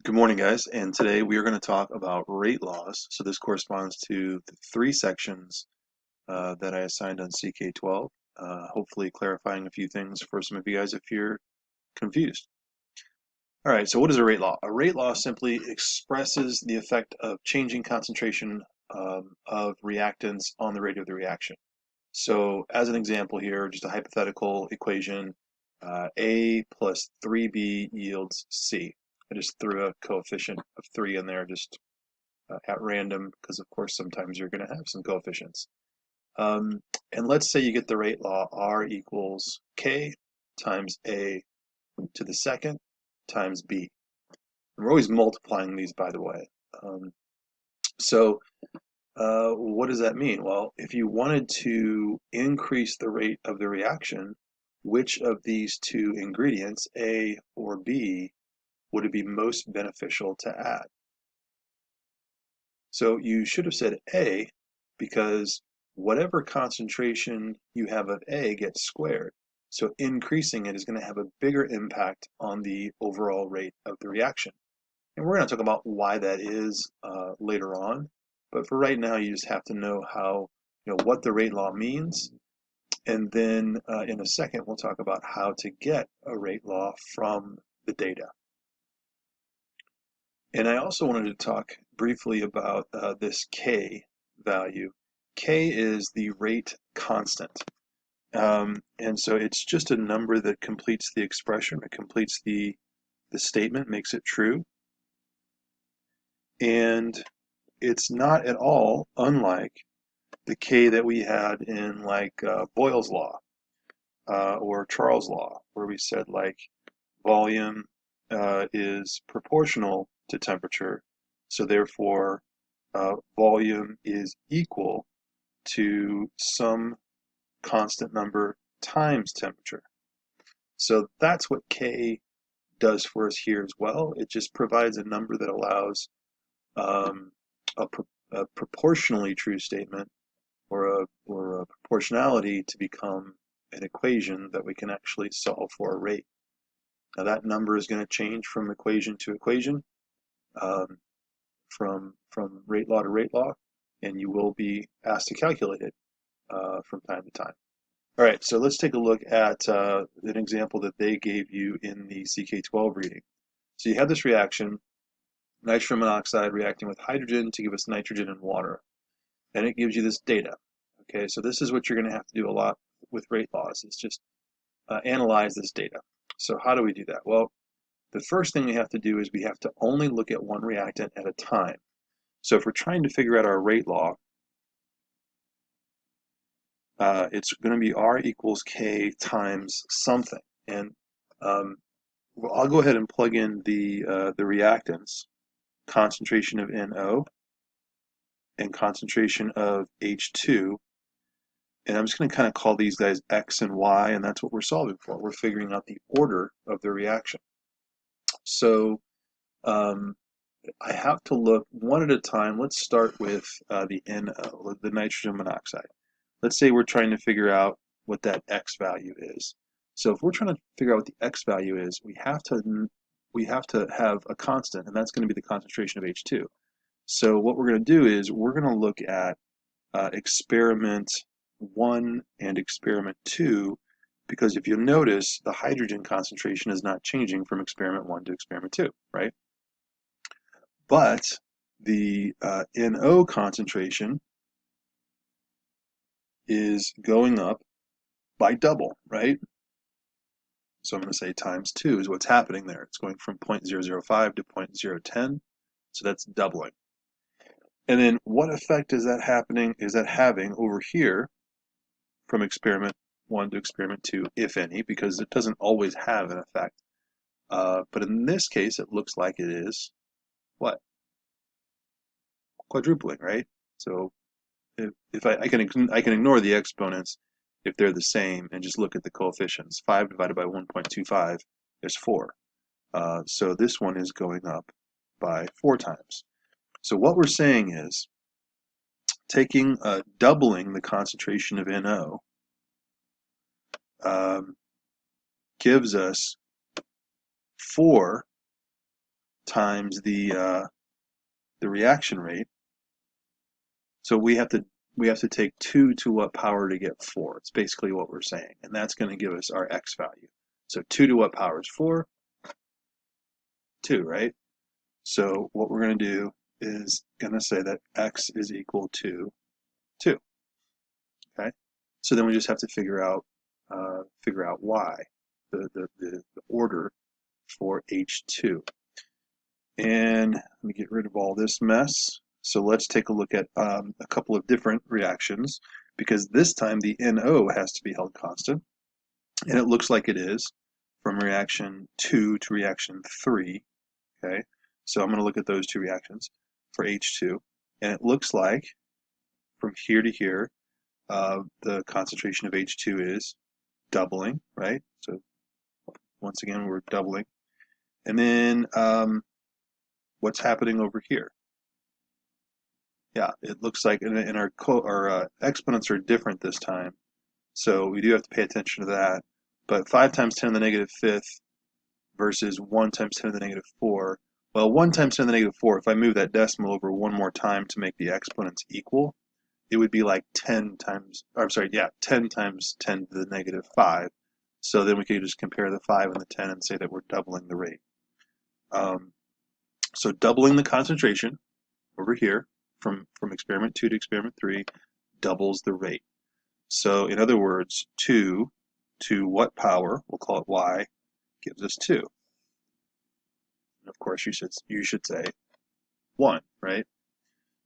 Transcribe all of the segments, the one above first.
Good morning, guys, and today we are going to talk about rate laws. So this corresponds to the three sections that I assigned on CK12, hopefully clarifying a few things for some of you guys if you're confused. All right, so what is a rate law? A rate law simply expresses the effect of changing concentration of reactants on the rate of the reaction. So as an example here, just a hypothetical equation, A plus 3B yields C. I just threw a coefficient of 3 in there just at random because, of course, sometimes you're going to have some coefficients. And let's say you get the rate law R equals K times A to the second times B. And we're always multiplying these, by the way. So what does that mean? Well, if you wanted to increase the rate of the reaction, which of these two ingredients, A or B, would it be most beneficial to add? So you should have said A because whatever concentration you have of A gets squared. So increasing it is going to have a bigger impact on the overall rate of the reaction. And we're going to talk about why that is later on. But for right now, you just have to know what the rate law means. And then in a second, we'll talk about how to get a rate law from the data. And I also wanted to talk briefly about this K value. K is the rate constant. And so it's just a number that completes the expression, it completes the statement, makes it true. And it's not at all unlike the K that we had in Boyle's law or Charles' law, where we said volume is proportional to temperature, so therefore volume is equal to some constant number times temperature. So that's what K does for us here as well. It just provides a number that allows a proportionally true statement or a proportionality to become an equation that we can actually solve for a rate. Now that number is going to change from equation to equation, from rate law to rate law, and you will be asked to calculate it from time to time. All right, so let's take a look at an example that they gave you in the CK12 reading. So you have this reaction, nitrogen monoxide reacting with hydrogen to give us nitrogen and water. And it gives you this data. Okay, so this is what you're going to have to do a lot with rate laws, is just analyze this data. So how do we do that? Well, the first thing we have to do is we have to only look at one reactant at a time. So if we're trying to figure out our rate law, it's going to be R equals K times something. And well, I'll go ahead and plug in the reactants, concentration of NO and concentration of H2. And I'm just going to kind of call these guys X and Y, and that's what we're solving for. We're figuring out the order of the reaction. So I have to look one at a time. Let's start with the NO, the nitrogen monoxide. Let's say we're trying to figure out what that X value is. So if we're trying to figure out what the X value is, we have to have a constant, and that's going to be the concentration of H2. So what we're going to do is we're going to look at experiment 1 and experiment 2, because if you notice, the hydrogen concentration is not changing from experiment 1 to experiment 2, right? But the NO concentration is going up by double, right? So I'm going to say times 2 is what's happening there. It's going from 0.005 to 0.010, so that's doubling. And then what effect is that having over here from experiment 1 to experiment 2, if any, because it doesn't always have an effect. But in this case, it looks like it is what? Quadrupling, right? So if I can ignore the exponents if they're the same and just look at the coefficients. 5 divided by 1.25 is 4. So this one is going up by 4 times. So what we're saying is doubling the concentration of NO gives us 4 times the reaction rate. So we have to take 2 to what power to get 4. It's basically what we're saying, and that's going to give us our x value. So 2 to what power is 4? 2, right? So what we're going to do is going to say that x is equal to 2. Okay. So then we just have to figure out y, the order for H2. And let me get rid of all this mess. So let's take a look at a couple of different reactions, because this time the NO has to be held constant, and it looks like it is from reaction 2 to reaction 3. Okay, so I'm going to look at those two reactions for H2, and it looks like from here to here, the concentration of H2 is doubling, right? So once again, we're doubling. And then what's happening over here? Yeah, it looks like in our exponents are different this time, so we do have to pay attention to that. But 5 times 10 to the negative fifth versus 1 times 10 to the negative 4. Well, 1 times 10 to the negative 4, if I move that decimal over one more time to make the exponents equal, it would be like 10 times 10 times 10 to the negative 5. So then we could just compare the 5 and the 10 and say that we're doubling the rate. So doubling the concentration over here from experiment 2 to experiment 3 doubles the rate. So in other words, 2 to what power, we'll call it y, gives us 2. And of course you should say 1, right?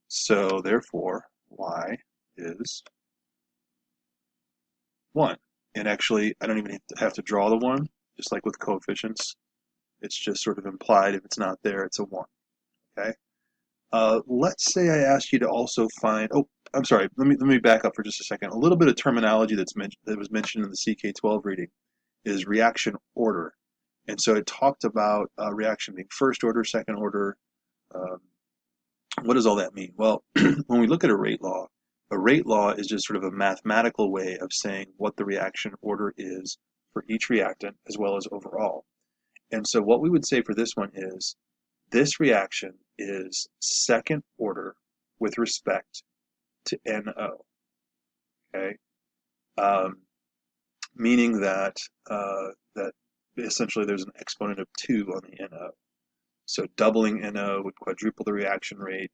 So therefore y is 1. And actually I don't even have to draw the 1, just like with coefficients. It's just sort of implied. If it's not there, it's a 1. Okay. Let's say I asked you to also find. Oh, I'm sorry. Let me back up for just a second. A little bit of terminology that was mentioned in the CK12 reading is reaction order, and so it talked about reaction being first order, second order. What does all that mean? Well, when we look at a rate law is just sort of a mathematical way of saying what the reaction order is for each reactant as well as overall. And so what we would say for this one is this reaction is second order with respect to NO. Okay, meaning that that essentially there's an exponent of 2 on the NO. So doubling NO would quadruple the reaction rate.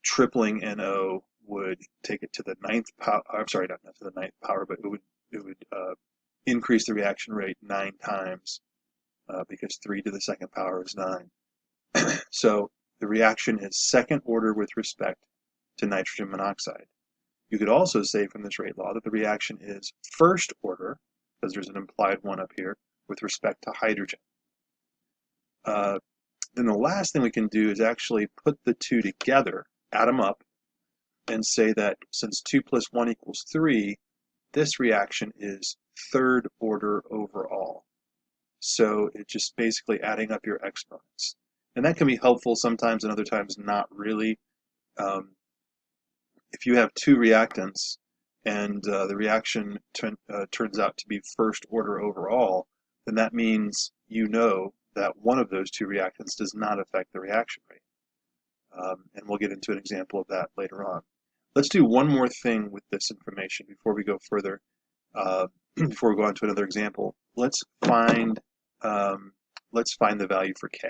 Tripling NO would take it to the 9th power. I'm sorry, not to the 9th power, but it would increase the reaction rate 9 times because 3 to the 2nd power is 9. So the reaction is second order with respect to nitrogen monoxide. You could also say from this rate law that the reaction is first order, because there's an implied 1 up here, with respect to hydrogen. Then the last thing we can do is actually put the two together, add them up, and say that since 2 plus 1 equals 3, this reaction is third order overall. So it's just basically adding up your exponents. And that can be helpful sometimes and other times not really. If you have 2 reactants and the reaction turns out to be first order overall, then that means you know that one of those 2 reactants does not affect the reaction rate. And we'll get into an example of that later on. Let's do one more thing with this information before we go further, before we go on to another example. Let's find the value for K.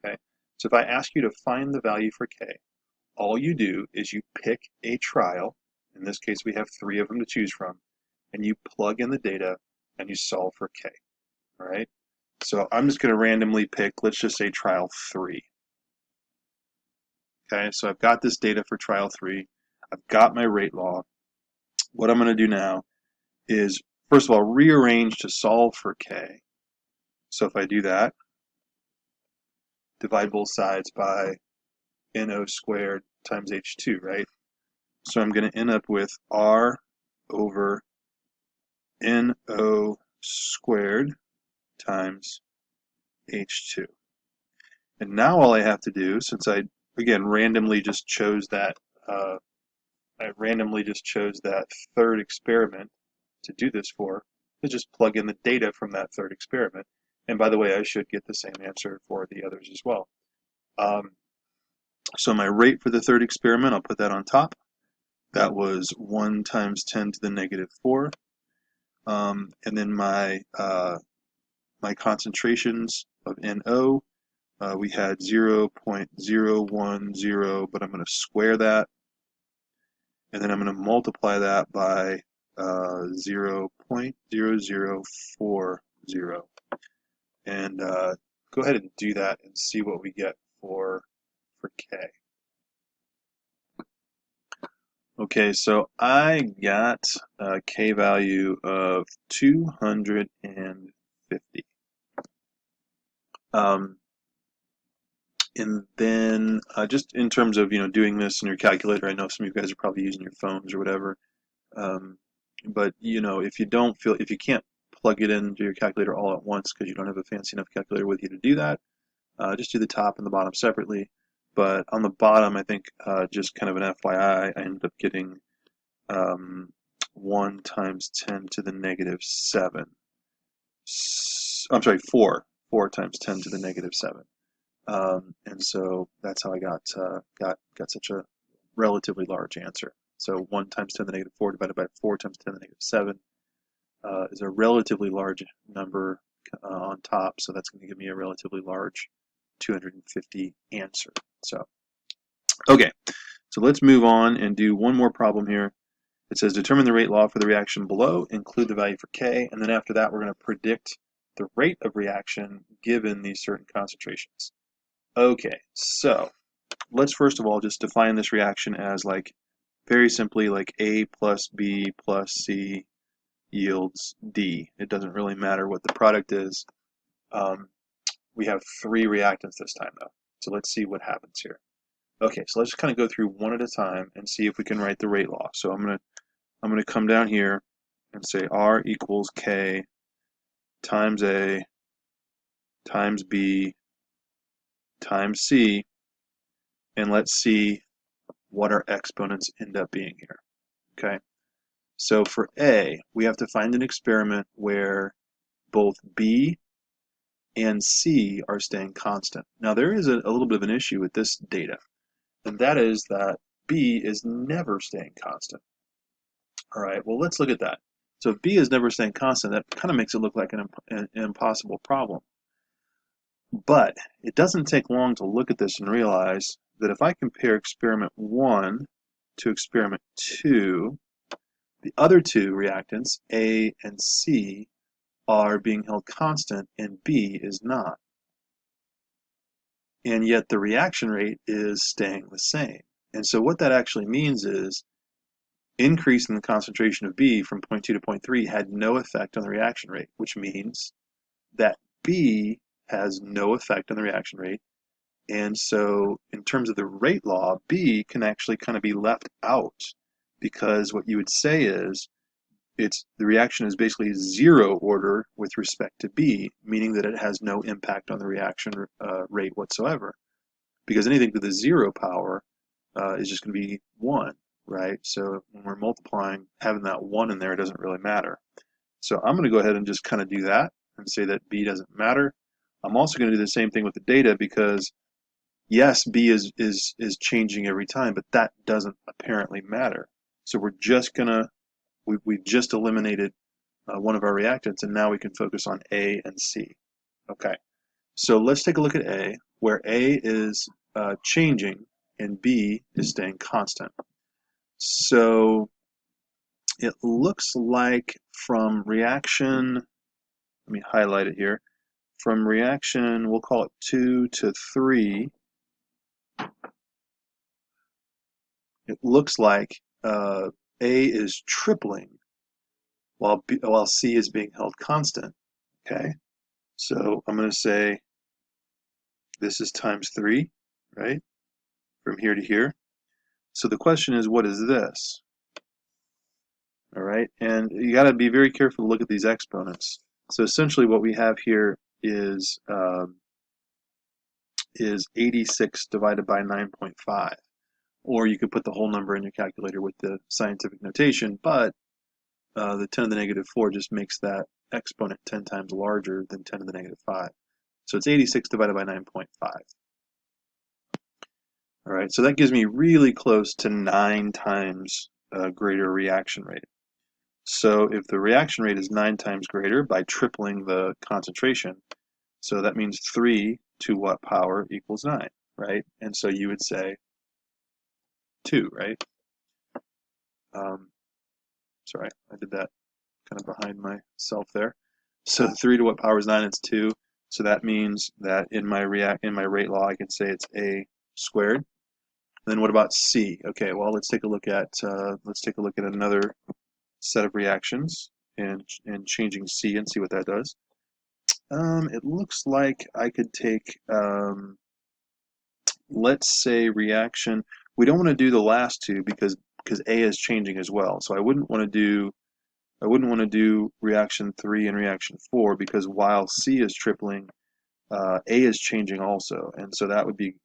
Okay, so if I ask you to find the value for K, all you do is you pick a trial. In this case, we have 3 of them to choose from, and you plug in the data and you solve for K. All right. So I'm just going to randomly pick, let's just say trial 3. Okay, so I've got this data for trial 3. I've got my rate law. What I'm going to do now is, first of all, rearrange to solve for K. So if I do that, divide both sides by NO squared times H2, right? So I'm going to end up with R over NO squared times H2. And now all I have to do, since I, again, randomly just chose that third experiment to do this for, is just plug in the data from that third experiment. And by the way, I should get the same answer for the others as well. Um, so my rate for the third experiment, I'll put that on top. That was 1 times 10 to the negative 4. And then my concentrations of NO, we had 0.010, but I'm going to square that, and then I'm going to multiply that by 0.0040. And go ahead and do that and see what we get for K. Okay, so I got a K value of 250. And then just in terms of doing this in your calculator, I know some of you guys are probably using your phones or whatever. But if you can't plug it into your calculator all at once because you don't have a fancy enough calculator with you to do that, just do the top and the bottom separately. But on the bottom, I think just kind of an FYI, I ended up getting 1 times 10 to the negative 7. I'm sorry, 4 times 10 to the negative 7. And so that's how I got such a relatively large answer. So 1 times 10 to the negative 4 divided by 4 times 10 to the negative 7 is a relatively large number on top, so that's going to give me a relatively large 250 answer. So, okay, so let's move on and do one more problem here. It says determine the rate law for the reaction below, include the value for K, and then after that we're going to predict the rate of reaction given these certain concentrations. Okay, so let's first of all just define this reaction as very simply A plus B plus C yields D. It doesn't really matter what the product is. We have 3 reactants this time though, so let's see what happens here. Okay, so let's just kind of go through one at a time and see if we can write the rate law. So I'm gonna come down here and say R equals K times A times B times C, and let's see what our exponents end up being here. Okay, so for A, we have to find an experiment where both B and C are staying constant. Now there is a little bit of an issue with this data, and that is that B is never staying constant. All right, well let's look at that. So if B is never staying constant, that kind of makes it look like an impossible problem. But it doesn't take long to look at this and realize that if I compare experiment 1 to experiment 2, the other 2 reactants, A and C, are being held constant and B is not. And yet the reaction rate is staying the same. And so what that actually means is increase in the concentration of B from 0.2 to 0.3 had no effect on the reaction rate, which means that B has no effect on the reaction rate. And so in terms of the rate law, B can actually kind of be left out, because what you would say is the reaction is basically 0 order with respect to B, meaning that it has no impact on the reaction rate whatsoever. Because anything to the 0 power is just going to be 1, right? So when we're multiplying, having that 1 in there doesn't really matter. So I'm going to go ahead and just kind of do that and say that B doesn't matter. I'm also going to do the same thing with the data, because yes, B is changing every time, but that doesn't apparently matter. So we're just going to, we've just eliminated one of our reactants, and now we can focus on A and C. Okay, so let's take a look at A, where A is changing and B is staying constant. So it looks like from reaction, let me highlight it here, from reaction, we'll call it 2 to 3, it looks like A is tripling while C is being held constant. Okay, so I'm going to say this is times 3, right, from here to here. So the question is, what is this? All right, and you got to be very careful to look at these exponents. So essentially what we have here is 86 divided by 9.5. Or you could put the whole number in your calculator with the scientific notation, but the 10 to the negative 4 just makes that exponent 10 times larger than 10 to the negative 5. So it's 86 divided by 9.5. All right, so that gives me really close to 9 times greater reaction rate. So if the reaction rate is 9 times greater by tripling the concentration, so that means 3 to what power equals 9, right? And so you would say 2, right? Sorry, I did that kind of behind myself there. So 3 to what power is 9? It's 2. So that means that in my rate law, I can say it's a squared. And then what about c? Okay, well let's take a look at another set of reactions and changing c and see what that does. It looks like I could take let's say reaction. We don't want to do the last two because A is changing as well. So I wouldn't want to do reaction 3 and reaction 4 because while C is tripling, A is changing also, and so that would be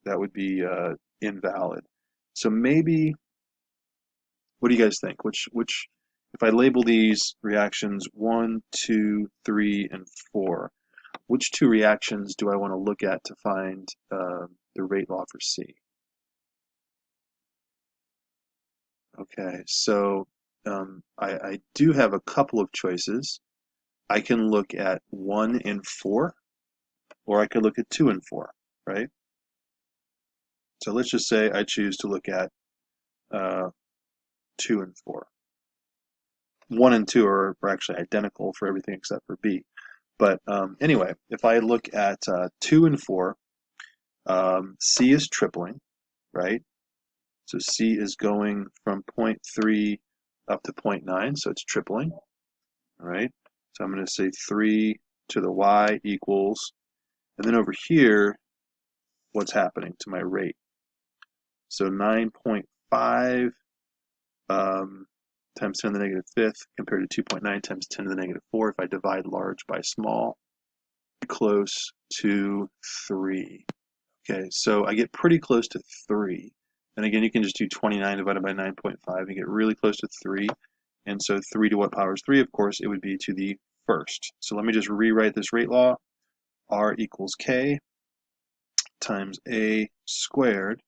invalid. So maybe, what do you guys think? Which if I label these reactions 1, 2, 3, and 4, which two reactions do I want to look at to find the rate law for C? Okay, so I do have a couple of choices. I can look at 1 and 4, or I could look at 2 and 4, right? So let's just say I choose to look at 2 and 4. 1 and 2 are actually identical for everything except for B. But anyway, if I look at 2 and 4, C is tripling, right? So C is going from 0.3 up to 0.9, so it's tripling, all right? So I'm going to say 3 to the y equals, and then over here, what's happening to my rate? So 9.5 times 10 to the negative fifth compared to 2.9 times 10 to the negative 4. If I divide large by small, close to 3. Okay, so I get pretty close to 3. And again, you can just do 29 divided by 9.5 and get really close to 3. And so 3 to what power is 3? Of course, it would be to the first. So let me just rewrite this rate law. R equals K times A squared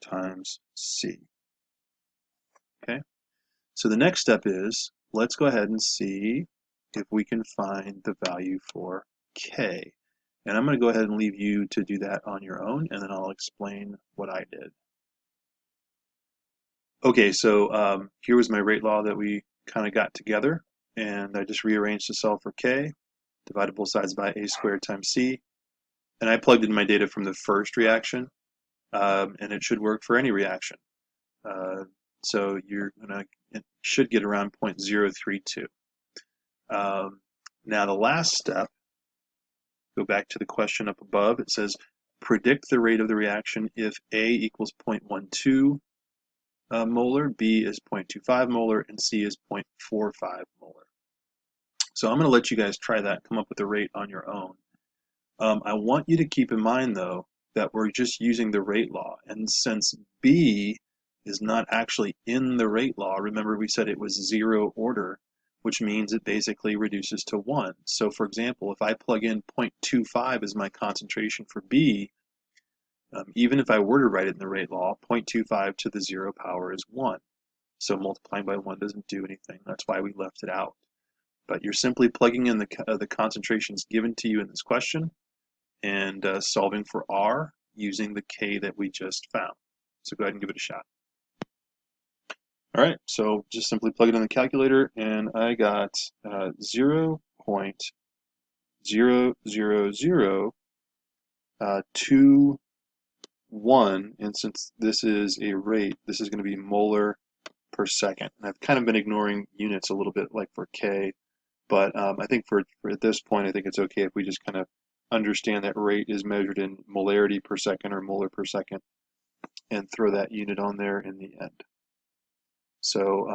times C. Okay, so the next step is, let's go ahead and see if we can find the value for K. And I'm going to go ahead and leave you to do that on your own, and then I'll explain what I did. Okay, so here was my rate law that we kind of got together, and I just rearranged to solve for K, divided both sides by A squared times C, and I plugged in my data from the first reaction, and it should work for any reaction. So it should get around 0.032. Now the last step, go back to the question up above. It says predict the rate of the reaction if A equals 0.12 molar, B is 0.25 molar, and C is 0.45 molar. So I'm going to let you guys try that, come up with a rate on your own. I want you to keep in mind, though, that we're just using the rate law. And since B is not actually in the rate law, remember we said it was 0 order, which means it basically reduces to 1. So for example, if I plug in 0.25 as my concentration for B, even if I were to write it in the rate law, 0.25 to the 0 power is 1. So multiplying by 1 doesn't do anything. That's why we left it out. But you're simply plugging in the concentrations given to you in this question and solving for R using the K that we just found. So go ahead and give it a shot. All right, so just simply plug it in the calculator, and I got 0.00021, and since this is a rate, this is going to be molar per second. And I've kind of been ignoring units a little bit like for K, but I think for at this point, I think it's okay if we just kind of understand that rate is measured in molarity per second or molar per second and throw that unit on there in the end. So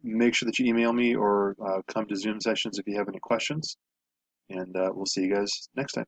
make sure that you email me or come to Zoom sessions if you have any questions, and we'll see you guys next time.